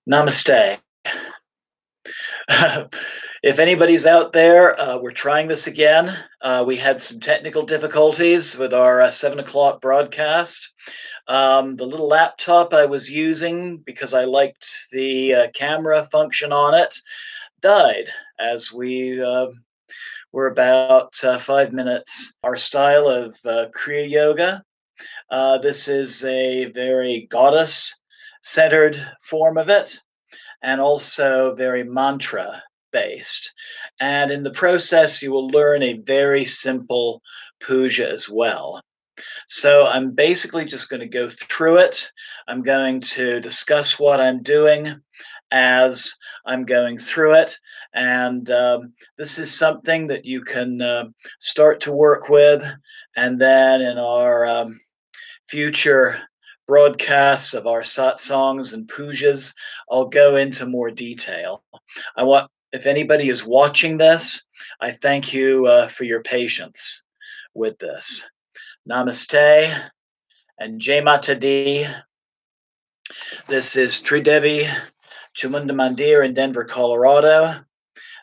Namaste. If anybody's out there, we're trying this again. We had some technical difficulties with our 7 o'clock broadcast. The little laptop I was using, because I liked the camera function on it, died as we were about 5 minutes. Our style of Kriya Yoga. This is a very goddess centered form of it, and also very mantra based. And in the process, you will learn a very simple puja as well. So I'm basically just going to go through it. I'm going to discuss what I'm doing as I'm going through it. And this is something that you can start to work with. And then in our future broadcasts of our satsangs and pujas, I'll go into more detail. If anybody is watching this, I thank you for your patience with this. Namaste and Jai Mata Di. This is Tridevi Chamunda Mandir in Denver, Colorado.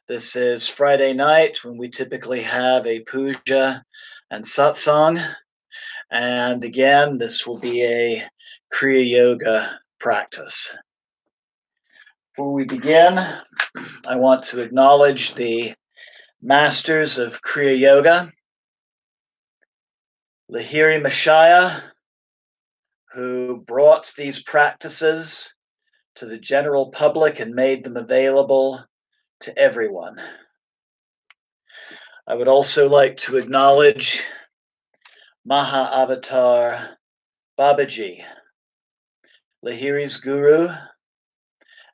This is Friday night when we typically have a puja and satsang. And again, this will be a Kriya Yoga practice. Before we begin, I want to acknowledge the masters of Kriya Yoga, Lahiri Mashaya, who brought these practices to the general public and made them available to everyone. I would also like to acknowledge Maha Avatar Babaji, Lahiri's guru,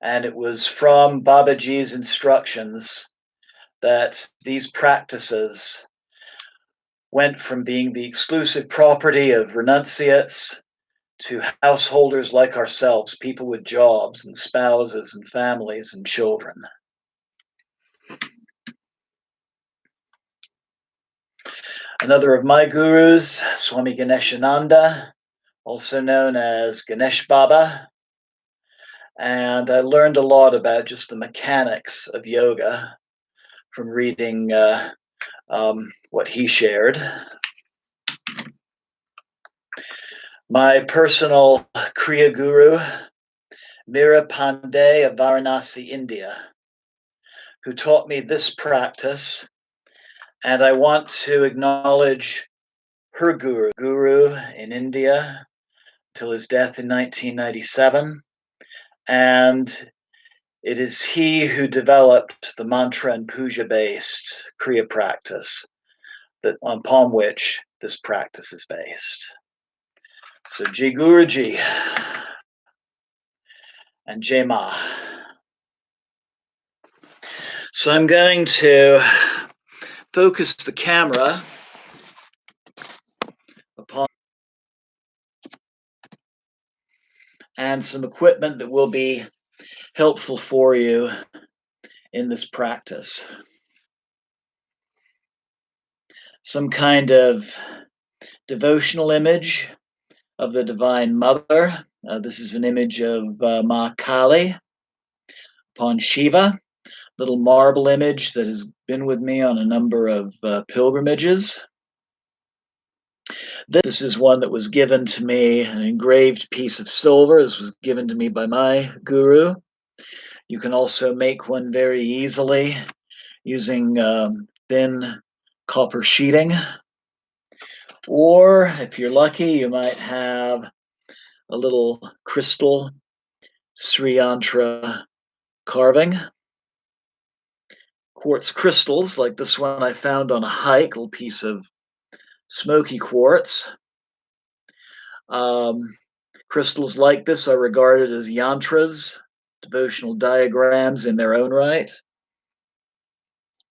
and it was from Babaji's instructions that these practices went from being the exclusive property of renunciates to householders like ourselves, people with jobs and spouses and families and children. Another of my gurus, Swami Ganeshananda, also known as Ganesh Baba, and I learned a lot about just the mechanics of yoga from reading what he shared. My personal Kriya guru, Mira Pandey of Varanasi, India, who taught me this practice, and I want to acknowledge her guru in India till his death in 1997, and it is he who developed the mantra and puja-based Kriya practice upon which this practice is based. So Jai Guruji and Jai Ma. So I'm going to focus the camera upon and some equipment that will be helpful for you in this practice. Some kind of devotional image of the Divine Mother. This is an image of Ma Kali upon Shiva, little marble image that has been with me on a number of pilgrimages. This is one that was given to me, an engraved piece of silver. This was given to me by my guru. You can also make one very easily using thin copper sheeting. Or if you're lucky, you might have a little crystal Sri Yantra carving. Quartz crystals like this one I found on a hike, a little piece of smoky quartz. Crystals like this are regarded as yantras, devotional diagrams in their own right.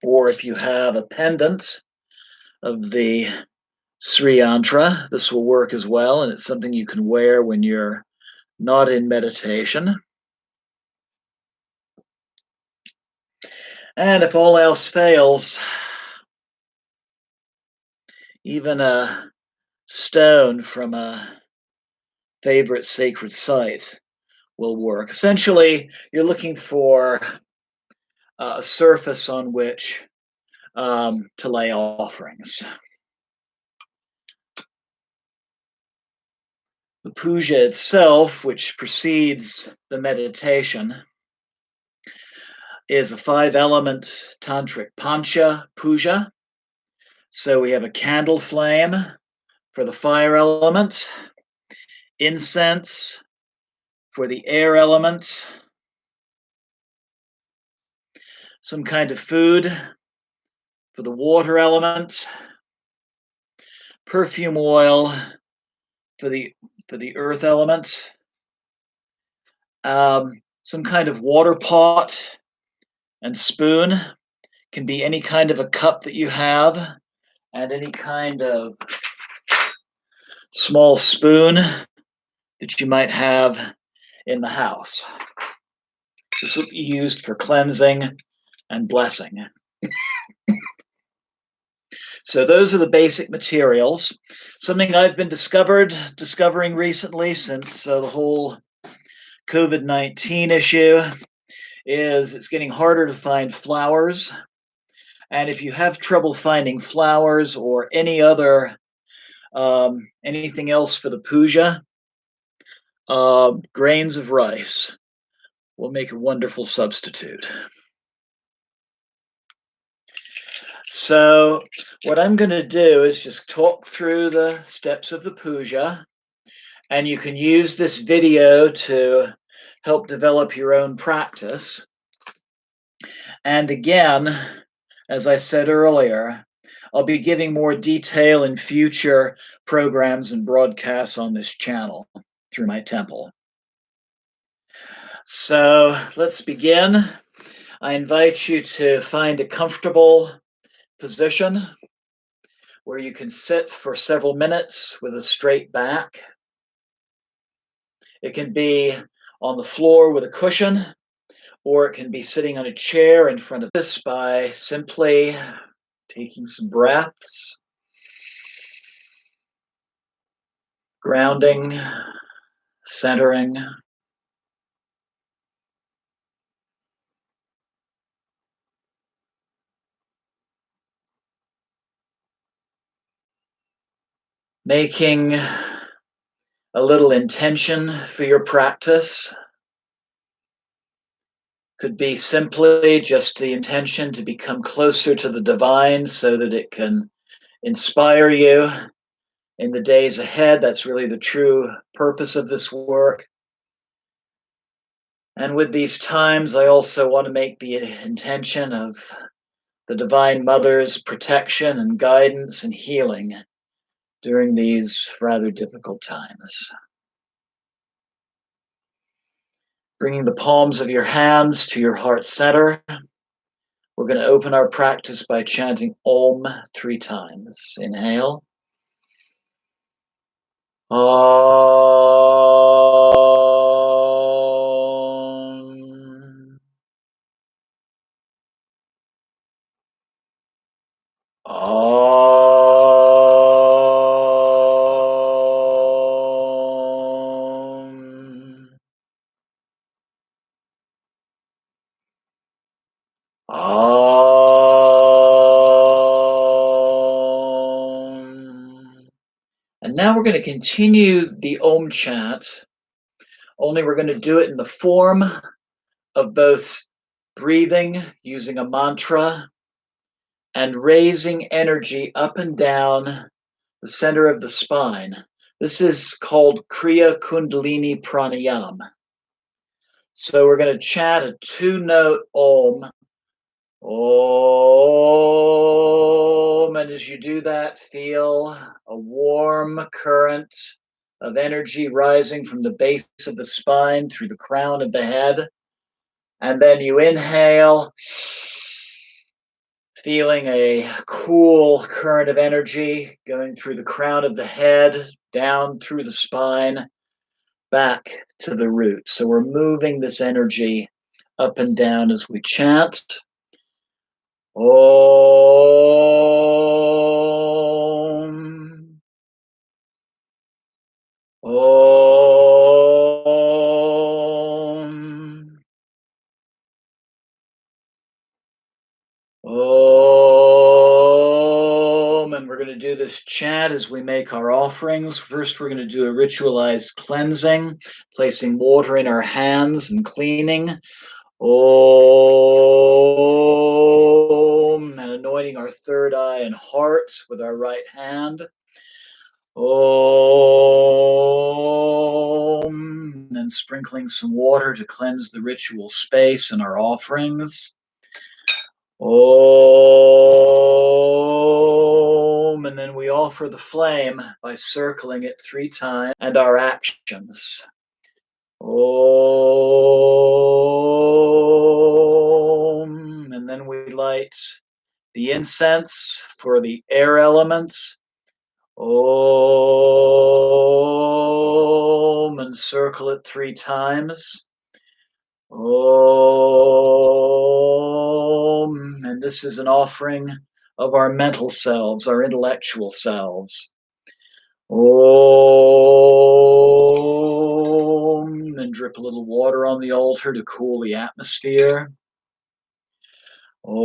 Or if you have a pendant of the Sri Yantra, this will work as well, and it's something you can wear when you're not in meditation. And if all else fails, even a stone from a favorite sacred site will work. Essentially, you're looking for a surface on which to lay offerings. The puja itself, which precedes the meditation, is a 5-element tantric pancha puja. So we have a candle flame for the fire element, incense for the air element, some kind of food for the water element, perfume oil for the earth element, some kind of water pot and spoon. Can be any kind of a cup that you have, and any kind of small spoon that you might have in the house. This will be used for cleansing and blessing. So those are the basic materials. Something I've been discovering recently since the whole COVID-19 issue is it's getting harder to find flowers. And if you have trouble finding flowers or any other anything else for the puja, grains of rice will make a wonderful substitute. So what I'm going to do is just talk through the steps of the puja, and you can use this video to help develop your own practice. And again, as I said earlier, I'll be giving more detail in future programs and broadcasts on this channel through my temple. So let's begin. I invite you to find a comfortable position where you can sit for several minutes with a straight back. It can be on the floor with a cushion, or it can be sitting on a chair in front of this by simply taking some breaths, grounding, centering. Making a little intention for your practice. Could be simply just the intention to become closer to the divine so that it can inspire you in the days ahead. That's really the true purpose of this work. And with these times, I also want to make the intention of the Divine Mother's protection and guidance and healing during these rather difficult times. Bringing the palms of your hands to your heart center. We're going to open our practice by chanting Om 3 times. Inhale. Om. Om. Om. And now we're going to continue the Om chant, only we're going to do it in the form of both breathing using a mantra and raising energy up and down the center of the spine. This is called Kriya Kundalini Pranayam. So we're going to chant a 2-note Om. Om. And as you do that, feel a warm current of energy rising from the base of the spine through the crown of the head. And then you inhale, feeling a cool current of energy going through the crown of the head, down through the spine, back to the root. So we're moving this energy up and down as we chant. Om. Om. just chant as we make our offerings. First, we're going to do a ritualized cleansing, placing water in our hands and cleaning. Om, and anointing our third eye and heart with our right hand. Om, and then sprinkling some water to cleanse the ritual space and our offerings. Om, and then we offer the flame by circling it 3 times and our actions. Om, and then we light the incense for the air element. Om, and circle it 3 times. Om, and this is an offering of our mental selves, our intellectual selves. Om, and drip a little water on the altar to cool the atmosphere. Om,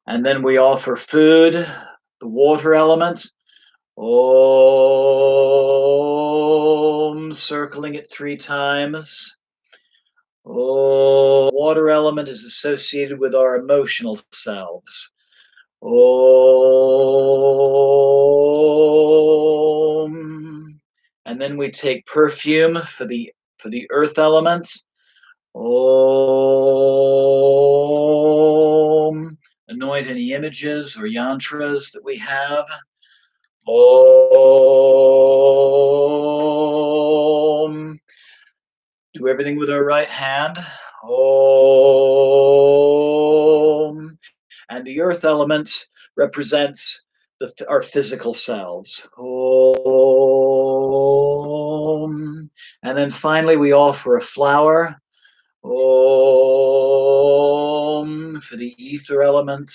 and then we offer food, the water element. Om, circling it 3 times. Om, water element is associated with our emotional selves. Om, and then we take perfume for the earth element. Om, anoint any images or yantras that we have. Om. Do everything with our right hand. Om. And the earth element represents our physical selves. Om. And then finally, we offer a flower. Om, for the ether element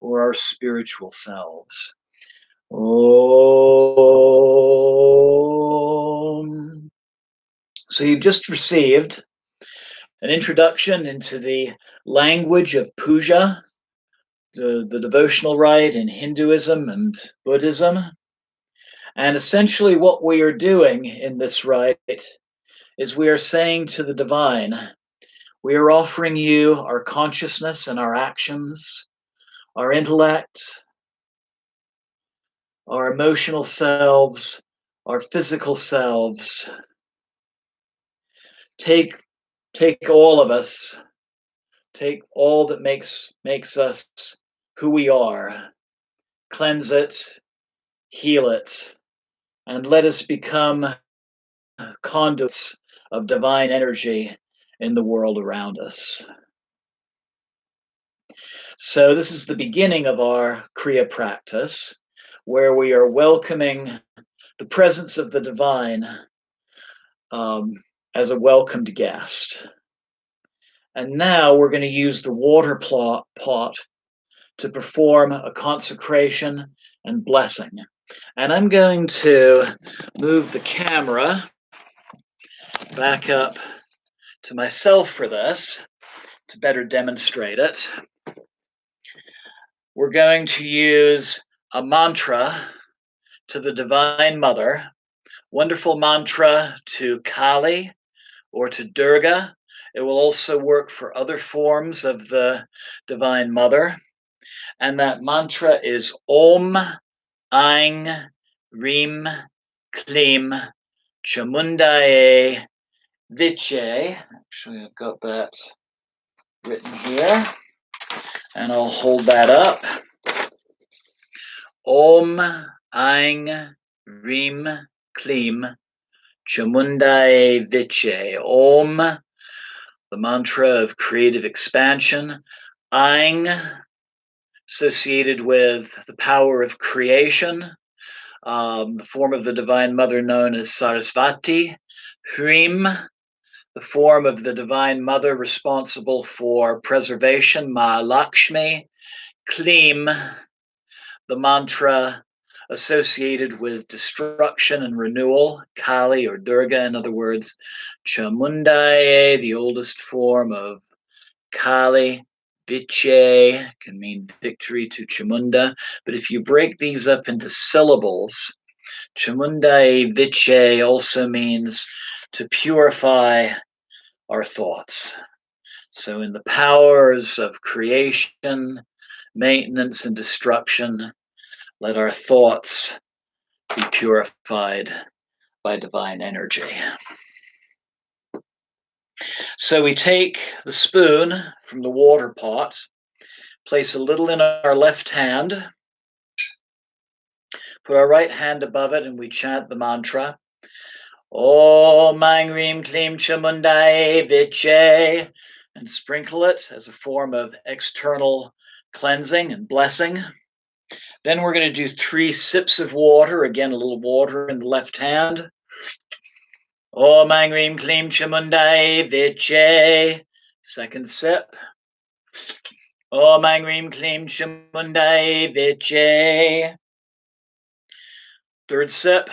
or our spiritual selves. Om. So you've just received an introduction into the language of puja, the devotional rite in Hinduism and Buddhism. And essentially what we are doing in this rite is we are saying to the divine, we are offering you our consciousness and our actions, our intellect, our emotional selves, our physical selves. Take all of us, take all that makes us who we are, cleanse it, heal it, and let us become conduits of divine energy in the world around us. So this is the beginning of our Kriya practice, where we are welcoming the presence of the divine as a welcomed guest. And now we're going to use the water pot to perform a consecration and blessing. And I'm going to move the camera back up to myself for this to better demonstrate it. We're going to use a mantra to the Divine Mother, wonderful mantra to Kali or to Durga. It will also work for other forms of the Divine Mother. And that mantra is Om Aing Reem Kleem Chamundaye Viche. Actually, I've got that written here, and I'll hold that up. Om Aing Reem Kleem Chamundaye Viche. Om, the mantra of creative expansion. Aing, associated with the power of creation, the form of the Divine Mother known as Sarasvati. Hrim, the form of the Divine Mother responsible for preservation, Ma Lakshmi. Kleem, the mantra associated with destruction and renewal, Kali or Durga, in other words. Chamundaye, the oldest form of Kali, Viche can mean victory to Chamunda, but if you break these up into syllables, Chamundae Viche also means to purify our thoughts. So in the powers of creation, maintenance, and destruction, let our thoughts be purified by divine energy. So we take the spoon from the water pot, place a little in our left hand, put our right hand above it, and we chant the mantra, Om Mangrim Klim Chamundai Viche, and sprinkle it as a form of external cleansing and blessing. Then we're going to do 3 sips of water, again, a little water in the left hand. Om Mangrim Klim Chamundai Viche. Second sip. Om Mangrim Klim Chamundai Viche. Third sip.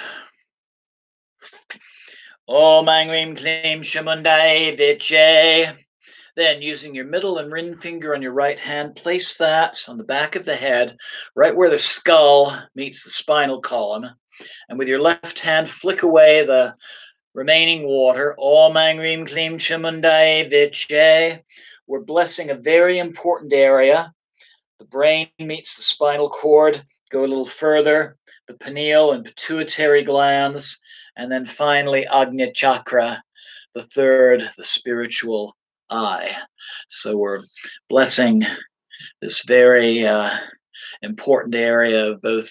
Om Mangrim Klim Chamundai Viche. Then, using your middle and ring finger on your right hand, place that on the back of the head, right where the skull meets the spinal column. And with your left hand, flick away the remaining water. Om Mangrim Klim Chamundai Viche. We're blessing a very important area. The brain meets the spinal cord. Go a little further. The pineal and pituitary glands. And then finally, Agnya Chakra, the third, the spiritual eye. So we're blessing this very important area of both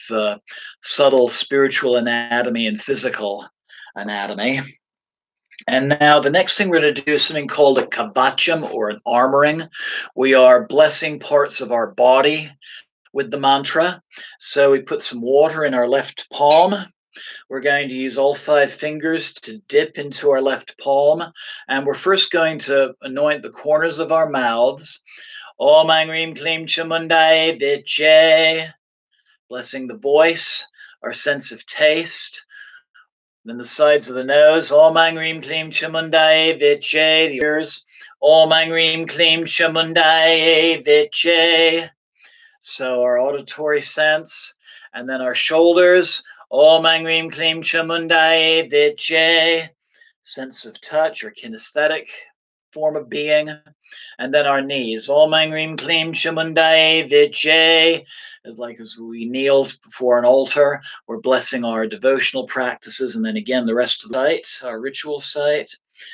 subtle spiritual anatomy and physical anatomy. And now the next thing we're going to do is something called a kavacham, or an armoring. We are blessing parts of our body with the mantra. So we put some water in our left palm. We're going to use all 5 fingers to dip into our left palm. And we're first going to anoint the corners of our mouths. Om Mangrim Klim Chamundai Viche. Blessing the voice, our sense of taste. Then the sides of the nose. Om Mangrim Klim Chamundai Viche. The ears. Om Mangrim Klim Chamundai Viche. So our auditory sense. And then our shoulders. Om Mangrim Klim Chamundai Viche. Sense of touch or kinesthetic form of being. And then our knees. Om Mangrim Klim Chamundai Viche. Like as we kneel before an altar, we're blessing our devotional practices. And then again, the rest of the site, our ritual site.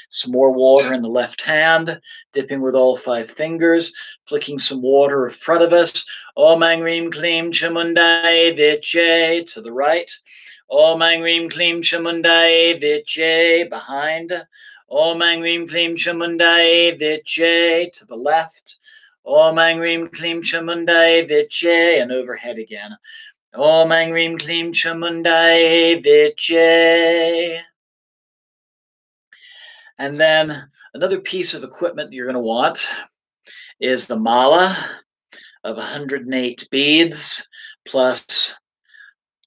Some more water in the left hand, dipping with all 5 fingers, flicking some water in front of us. Om Mangrim Klim Chamundai Viche to the right. Om Mangrim Klim Chamundai Viche behind. Om Mangrim Klim Chamundai Viche to the left. Om Mangrim Klim Chamundai Viche, and overhead again. Om Mangrim Klim Chamundai Viche. And then another piece of equipment you're going to want is the mala of 108 beads, plus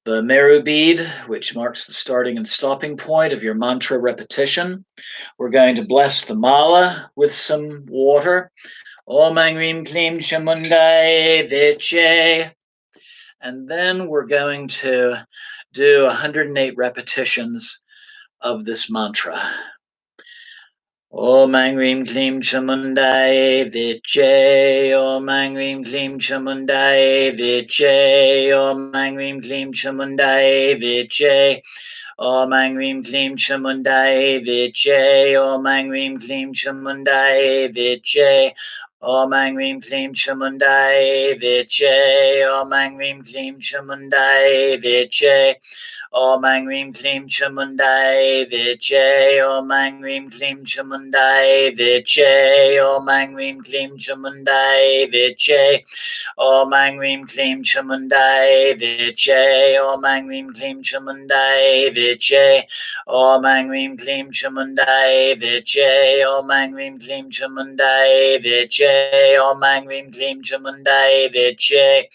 the Meru bead, which marks the starting and stopping point of your mantra repetition. We're going to bless the mala with some water. Om Mangrim Klim Chamundai Viche. And then we're going to do 108 repetitions of this mantra. Om Mangrim Klim Chamundai Viche. Om Mangrim Klim Chamundai Viche. Om Mangrim Klim Chamundai Viche. Om Mangrim Klim Chamundai Viche. Om Mangrim Klim Chamundai Viche. Om Mangrim Klim Chamundai Viche. Om Mangrim Klim Chamundai Viche. Om Mangrim Klim Chamundai Viche. Om Mangrim Klim Chamundai Viche. Om Mangrim Klim Chamundai Viche. Om Mangrim Klim Chamundai Viche. Om Mangrim Klim Chamundai Viche. Om Mangrim Klim Chamundai Viche. Om Mangrim Klim Chamundai Viche. Om Mangrim Klim Chamundai Viche.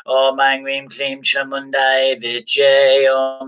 Om Mangrim Klim Chamundai Viche. Om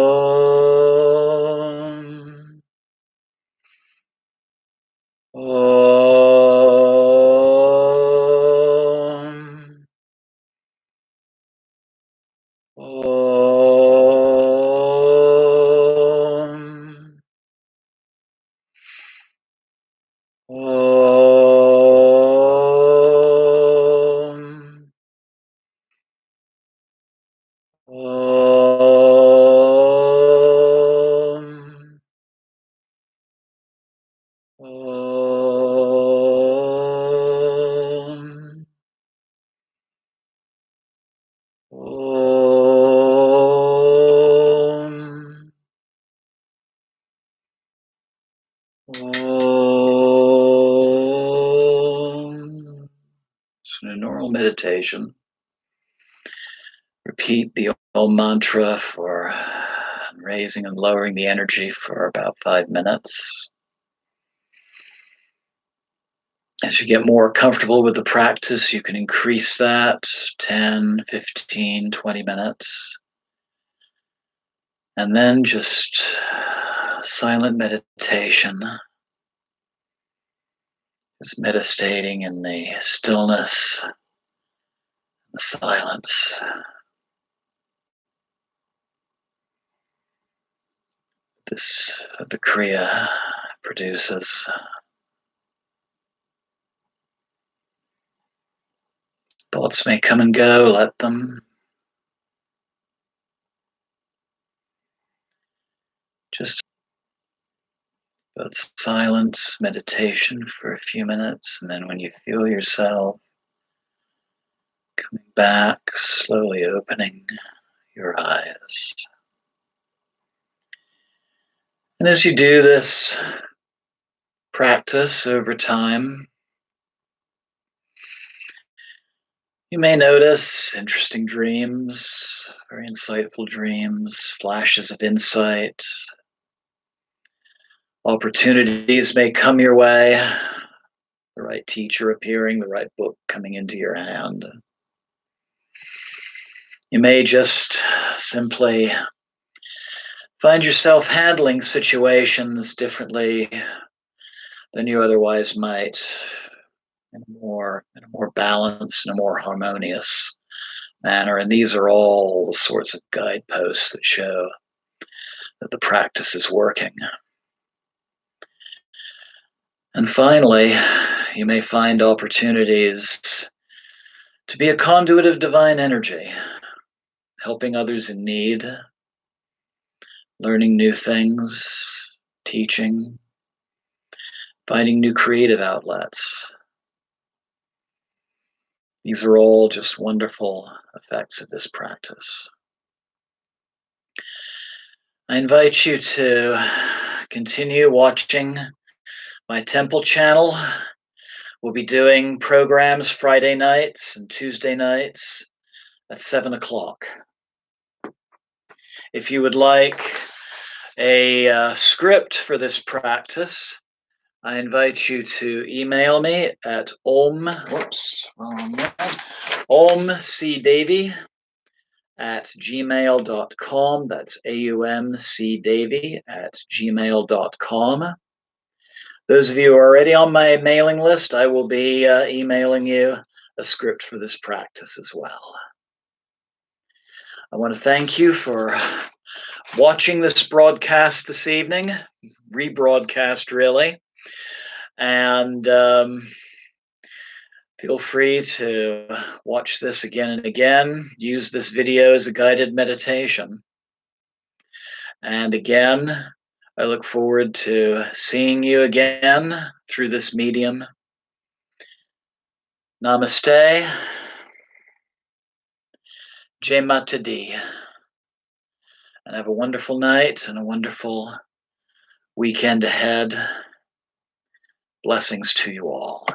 Om. Om. Om. Om. Om. Om. So in a normal meditation, repeat the Om mantra for raising and lowering the energy for about 5 minutes. As you get more comfortable with the practice, you can increase that 10, 15, 20 minutes. And then just silent meditation, just meditating in the stillness, the silence. This the Kriya produces. Thoughts may come and go, let them. Just but silent meditation for a few minutes, and then when you feel yourself coming back, slowly opening your eyes. And as you do this practice over time, you may notice interesting dreams, very insightful dreams, flashes of insight. Opportunities may come your way, the right teacher appearing, the right book coming into your hand. You may just simply find yourself handling situations differently than you otherwise might, in a more balanced and a more harmonious manner. And these are all the sorts of guideposts that show that the practice is working. And finally, you may find opportunities to be a conduit of divine energy, helping others in need, learning new things, teaching, finding new creative outlets. These are all just wonderful effects of this practice. I invite you to continue watching my temple channel. We'll be doing programs Friday nights and Tuesday nights at 7 o'clock. If you would like a script for this practice, I invite you to email me at omcdevi@gmail.com. That's aumcdevi@gmail.com. Those of you who are already on my mailing list, I will be emailing you a script for this practice as well. I want to thank you for watching this broadcast this evening, rebroadcast really, and feel free to watch this again and again. Use this video as a guided meditation. And again, I look forward to seeing you again through this medium. Namaste. Jai Mata Di. And have a wonderful night and a wonderful weekend ahead. Blessings to you all.